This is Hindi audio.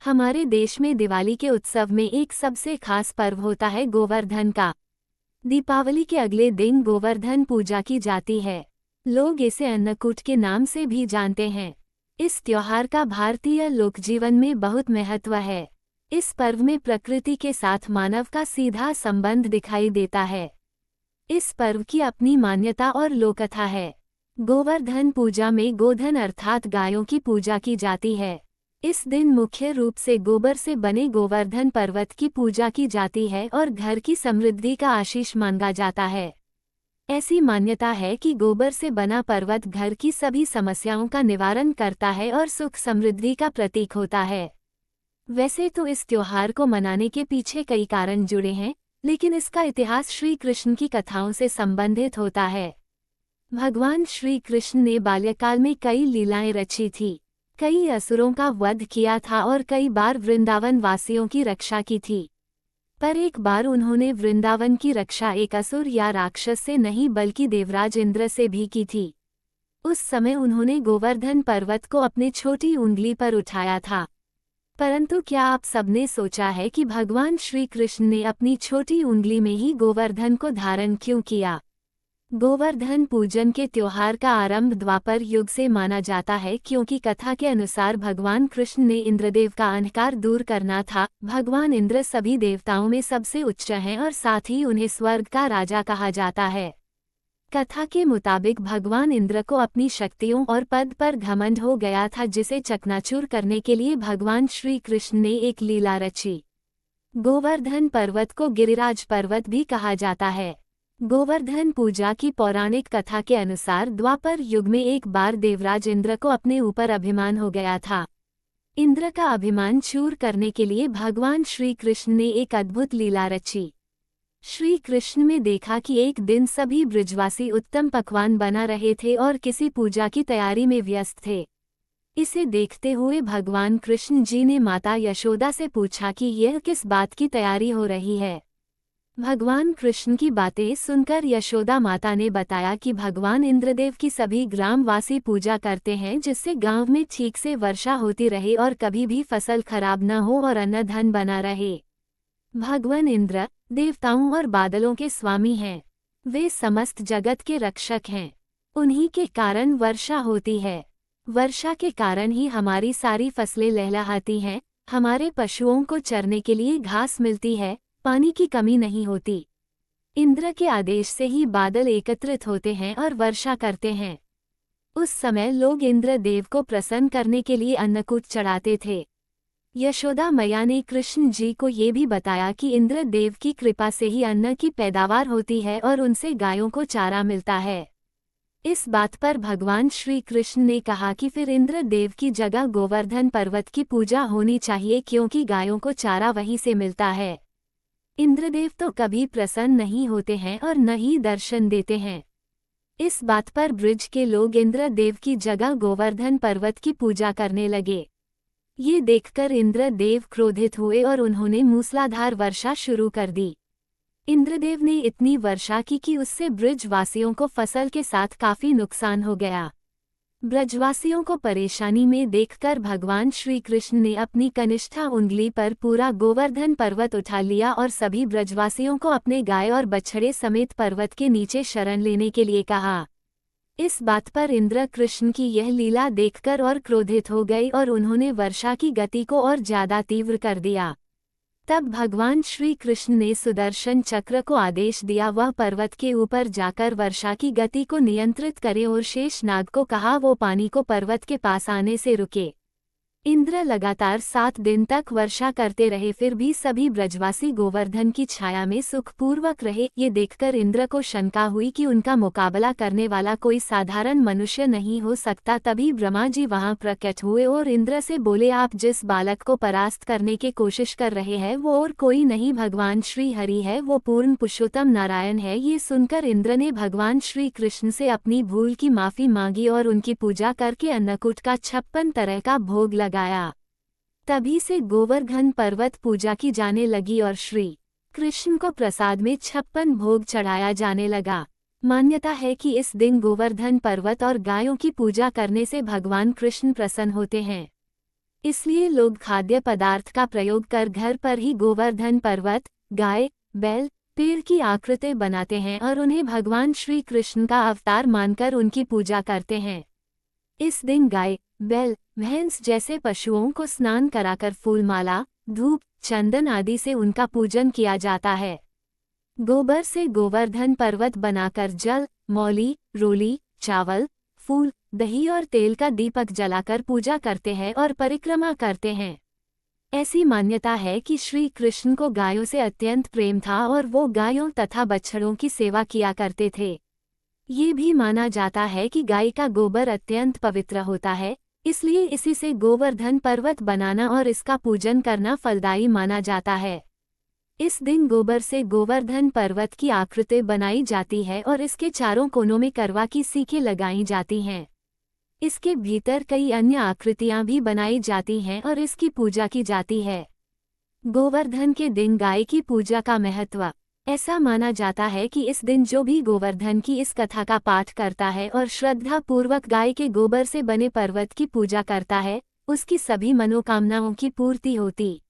हमारे देश में दिवाली के उत्सव में एक सबसे खास पर्व होता है गोवर्धन का। दीपावली के अगले दिन गोवर्धन पूजा की जाती है। लोग इसे अन्नकूट के नाम से भी जानते हैं। इस त्योहार का भारतीय लोकजीवन में बहुत महत्व है। इस पर्व में प्रकृति के साथ मानव का सीधा संबंध दिखाई देता है। इस पर्व की अपनी मान्यता और लोककथा है। गोवर्धन पूजा में गोधन अर्थात गायों की पूजा की जाती है। इस दिन मुख्य रूप से गोबर से बने गोवर्धन पर्वत की पूजा की जाती है और घर की समृद्धि का आशीष मांगा जाता है। ऐसी मान्यता है कि गोबर से बना पर्वत घर की सभी समस्याओं का निवारण करता है और सुख समृद्धि का प्रतीक होता है। वैसे तो इस त्योहार को मनाने के पीछे कई कारण जुड़े हैं, लेकिन इसका इतिहास श्री कृष्ण की कथाओं से संबंधित होता है। भगवान श्री कृष्ण ने बाल्यकाल में कई लीलाएं रची थी। कई असुरों का वध किया था और कई बार वृंदावन वासियों की रक्षा की थी। पर एक बार उन्होंने वृंदावन की रक्षा एक असुर या राक्षस से नहीं बल्कि देवराज इंद्र से भी की थी। उस समय उन्होंने गोवर्धन पर्वत को अपने छोटी उंगली पर उठाया था। परंतु क्या आप सबने सोचा है कि भगवान श्री कृष्ण ने अपनी छोटी उंगली में ही गोवर्धन को धारण क्यों किया? गोवर्धन पूजन के त्योहार का आरंभ द्वापर युग से माना जाता है, क्योंकि कथा के अनुसार भगवान कृष्ण ने इंद्रदेव का अहंकार दूर करना था। भगवान इंद्र सभी देवताओं में सबसे उच्च हैं और साथ ही उन्हें स्वर्ग का राजा कहा जाता है। कथा के मुताबिक भगवान इंद्र को अपनी शक्तियों और पद पर घमंड हो गया था, जिसे चकनाचूर करने के लिए भगवान श्री कृष्ण ने एक लीला रची। गोवर्धन पर्वत को गिरिराज पर्वत भी कहा जाता है। गोवर्धन पूजा की पौराणिक कथा के अनुसार द्वापर युग में एक बार देवराज इंद्र को अपने ऊपर अभिमान हो गया था। इंद्र का अभिमान चूर करने के लिए भगवान श्री कृष्ण ने एक अद्भुत लीला रची। श्री कृष्ण ने देखा कि एक दिन सभी ब्रजवासी उत्तम पकवान बना रहे थे और किसी पूजा की तैयारी में व्यस्त थे। इसे देखते हुए भगवान कृष्ण जी ने माता यशोदा से पूछा कि यह किस बात की तैयारी हो रही है। भगवान कृष्ण की बातें सुनकर यशोदा माता ने बताया कि भगवान इंद्रदेव की सभी ग्रामवासी पूजा करते हैं, जिससे गांव में ठीक से वर्षा होती रहे और कभी भी फसल खराब न हो और अन्न धन बना रहे। भगवान इंद्र देवताओं और बादलों के स्वामी हैं। वे समस्त जगत के रक्षक हैं। उन्हीं के कारण वर्षा होती है। वर्षा के कारण ही हमारी सारी फसलें लहलहाती हैं। हमारे पशुओं को चरने के लिए घास मिलती है। पानी की कमी नहीं होती। इंद्र के आदेश से ही बादल एकत्रित होते हैं और वर्षा करते हैं। उस समय लोग इंद्र देव को प्रसन्न करने के लिए अन्नकूट चढ़ाते थे। यशोदा मैया ने कृष्ण जी को ये भी बताया कि इंद्र देव की कृपा से ही अन्न की पैदावार होती है और उनसे गायों को चारा मिलता है। इस बात पर भगवान श्री कृष्ण ने कहा कि फिर इंद्र देव की जगह गोवर्धन पर्वत की पूजा होनी चाहिए, क्योंकि गायों को चारा वहीं से मिलता है। इंद्रदेव तो कभी प्रसन्न नहीं होते हैं और न ही दर्शन देते हैं। इस बात पर ब्रज के लोग इंद्रदेव की जगह गोवर्धन पर्वत की पूजा करने लगे। ये देखकर इंद्रदेव क्रोधित हुए और उन्होंने मूसलाधार वर्षा शुरू कर दी। इंद्रदेव ने इतनी वर्षा की कि उससे ब्रजवासियों को फसल के साथ काफी नुकसान हो गया। ब्रजवासियों को परेशानी में देखकर भगवान श्री कृष्ण ने अपनी कनिष्ठा उंगली पर पूरा गोवर्धन पर्वत उठा लिया और सभी ब्रजवासियों को अपने गाय और बछड़े समेत पर्वत के नीचे शरण लेने के लिए कहा। इस बात पर इंद्र कृष्ण की यह लीला देखकर और क्रोधित हो गए और उन्होंने वर्षा की गति को और ज्यादा तीव्र कर दिया। तब भगवान श्री कृष्ण ने सुदर्शन चक्र को आदेश दिया, वह पर्वत के ऊपर जाकर वर्षा की गति को नियंत्रित करे और शेष नाग को कहा वो पानी को पर्वत के पास आने से रुके। इंद्र लगातार 7 दिन तक वर्षा करते रहे, फिर भी सभी ब्रजवासी गोवर्धन की छाया में सुखपूर्वक रहे। ये देखकर इंद्र को शंका हुई कि उनका मुकाबला करने वाला कोई साधारण मनुष्य नहीं हो सकता। तभी ब्रह्मा जी वहां प्रकट हुए और इंद्र से बोले, आप जिस बालक को परास्त करने की कोशिश कर रहे हैं वो और कोई नहीं, भगवान श्री हरि है, वो पूर्ण पुरुषोत्तम नारायण है। ये सुनकर इंद्र ने भगवान श्री कृष्ण से अपनी भूल की माफी मांगी और उनकी पूजा करके अन्नकूट का 56 तरह का भोग लगाया। तभी से गोवर्धन पर्वत पूजा की जाने लगी और श्री कृष्ण को प्रसाद में 56 भोग चढ़ाया जाने लगा। मान्यता है कि इस दिन गोवर्धन पर्वत और गायों की पूजा करने से भगवान कृष्ण प्रसन्न होते हैं। इसलिए लोग खाद्य पदार्थ का प्रयोग कर घर पर ही गोवर्धन पर्वत, गाय, बैल, पेड़ की आकृति बनाते हैं और उन्हें भगवान श्री कृष्ण का अवतार मानकर उनकी पूजा करते हैं। इस दिन गाय, बैल, भैंस जैसे पशुओं को स्नान कराकर फूलमाला, धूप, चंदन आदि से उनका पूजन किया जाता है। गोबर से गोवर्धन पर्वत बनाकर जल, मौली, रोली, चावल, फूल, दही और तेल का दीपक जलाकर पूजा करते हैं और परिक्रमा करते हैं। ऐसी मान्यता है कि श्री कृष्ण को गायों से अत्यंत प्रेम था और वो गायों तथा बछड़ों की सेवा किया करते थे। ये भी माना जाता है कि गाय का गोबर अत्यंत पवित्र होता है, इसलिए इसी से गोवर्धन पर्वत बनाना और इसका पूजन करना फलदायी माना जाता है। इस दिन गोबर से गोवर्धन पर्वत की आकृति बनाई जाती है और इसके चारों कोनों में करवा की सीखें लगाई जाती हैं। इसके भीतर कई अन्य आकृतियां भी बनाई जाती हैं और इसकी पूजा की जाती है। गोवर्धन के दिन गाय की पूजा का महत्व। ऐसा माना जाता है कि इस दिन जो भी गोवर्धन की इस कथा का पाठ करता है और श्रद्धा पूर्वक गाय के गोबर से बने पर्वत की पूजा करता है, उसकी सभी मनोकामनाओं की पूर्ति होती।